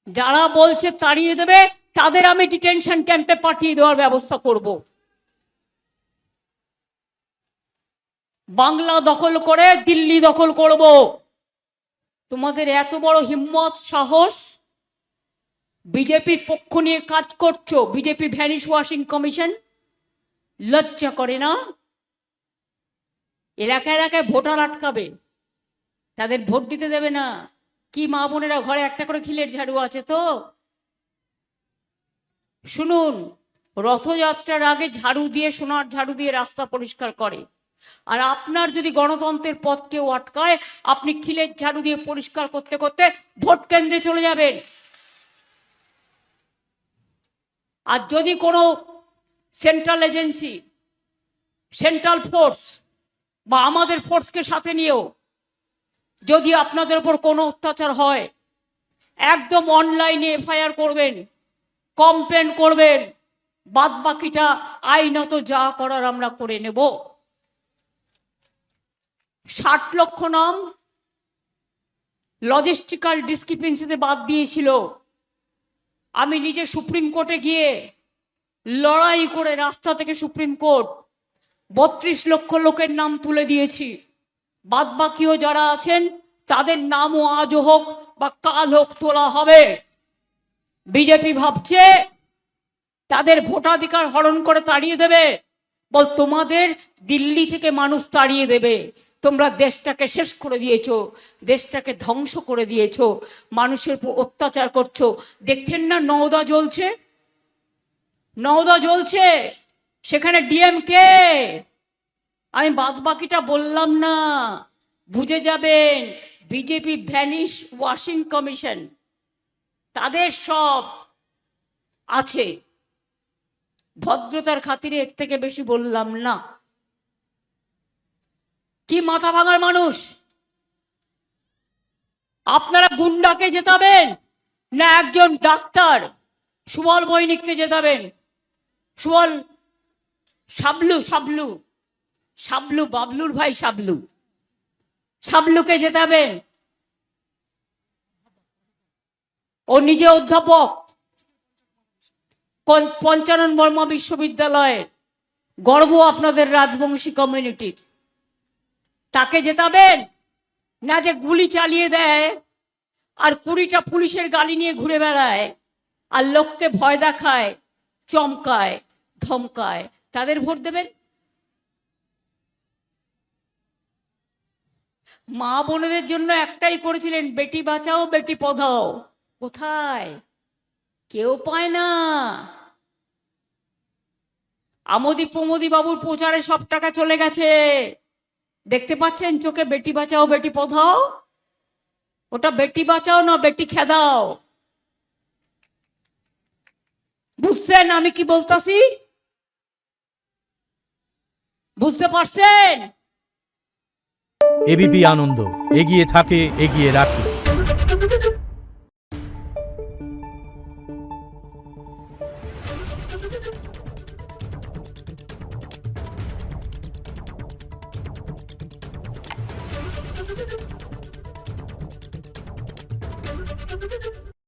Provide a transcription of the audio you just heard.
যারা বলছে তাড়িয়ে দেবে তাদের আমি ডিটেনশন ক্যাম্পে পাঠিয়ে দেওয়ার ব্যবস্থা করব। বাংলা দখল করে দিল্লি দখল করব। তোমাদের এত বড় হিম্মত সাহস, বিজেপির পক্ষ নিয়ে কাজ করছো, বিজেপি ভ্যানিশ ওয়াশিং কমিশন, লজ্জা করে না? এলাকায় এলাকায় ভোটার আটকাবে, তাদের ভোট দিতে দেবে না। কি মা বোনেরা ঘরে একটা করে খিলের ঝাড়ু আছে তো? শুনুন, রথযাত্রার আগে ঝাড়ু দিয়ে, সোনার ঝাড়ু দিয়ে রাস্তা পরিষ্কার করে, আর আপনার যদি গণতন্ত্রের পথ কেউ আটকায়, আপনি খিলের ঝাড়ু দিয়ে পরিষ্কার করতে করতে ভোট কেন্দ্রে চলে যাবেন। আর যদি কোনো সেন্ট্রাল এজেন্সি, সেন্ট্রাল ফোর্স বা আমাদের ফোর্সকে সাথে নিয়েও যদি আপনাদের উপর কোনো অত্যাচার হয়, একদম অনলাইনে এফআইআর করবেন, কমপ্লেন করবেন, বাদ বাকিটা আইনত যা করার আমরা করে নেব। 60 লক্ষ নাম লজিস্টিক্যাল ডিসক্রিপেন্সিতে বাদ দিয়েছিল। আমি নিজে সুপ্রিম কোর্টে গিয়ে লড়াই করে রাস্তা থেকে সুপ্রিম কোর্ট 32 লক্ষ লোকের নাম তুলে দিয়েছি। বাদ বাকিও যারা আছেন তাদের নামও আজও হোক বা কাল হোক তোলা হবে। বিজেপি ভাবছে তাদের ভোটাধিকার হরণ করে তাড়িয়ে দেবে। বল, তোমাদের দিল্লি থেকে মানুষ তাড়িয়ে দেবে। তোমরা দেশটাকে শেষ করে দিয়েছো, দেশটাকে ধ্বংস করে দিয়েছো, মানুষের উপর অত্যাচার করছো। দেখছেন না নওদা জ্বলছে, নওদা জ্বলছে, সেখানে ডিএমকে। আমি বাদ বাকিটা বললাম না, বুঝে যাবেন। বিজেপি ভ্যানিশ ওয়াশিং কমিশন, তাদের সব আছে। ভদ্রতার খাতিরে এর থেকে বেশি বললাম না। কি মাথা ভাঙার মানুষ! আপনারা গুন্ডাকে জেতাবেন না একজন ডাক্তার সুবল বৈনিককে জেতাবেন? সুবল, শাবলু শাবলু শাবলু বাবলুর ভাই শাবলু, শাবলুকে জেতাবেন? ও নিজে অধ্যাপক, পঞ্চানন বর্মা বিশ্ববিদ্যালয়ের, গর্ব আপনাদের রাজবংশী কমিউনিটির। তাকে জেতাবেন? না যে গুলি চালিয়ে দেয় আর 20টা পুলিশের গাড়ি নিয়ে ঘুরে বেড়ায় আর লোককে ভয় দেখায়, চমকায়, ধমকায়, তাদের ভোট দেবেন? মা বোনেদের জন্য একটাই করেছিলেন, বেটি বাঁচাও বেটি পড়াও। কোথায়? কেউ পায় না। আমোদি প্রমোদি বাবুর প্রচারে সব টাকা চলে গেছে, দেখতে পাচ্ছেন চোখে। বেটি বাঁচাও বেটি পড়াও, ওটা বেটি বাঁচাও না, বেটি খেদাও। বুঝছেন আমি কি বলতাছি? বুঝতে পারছেন? এবিপি আনন্দ, এগিয়ে থাকে, এগিয়ে রাখে। Thank you.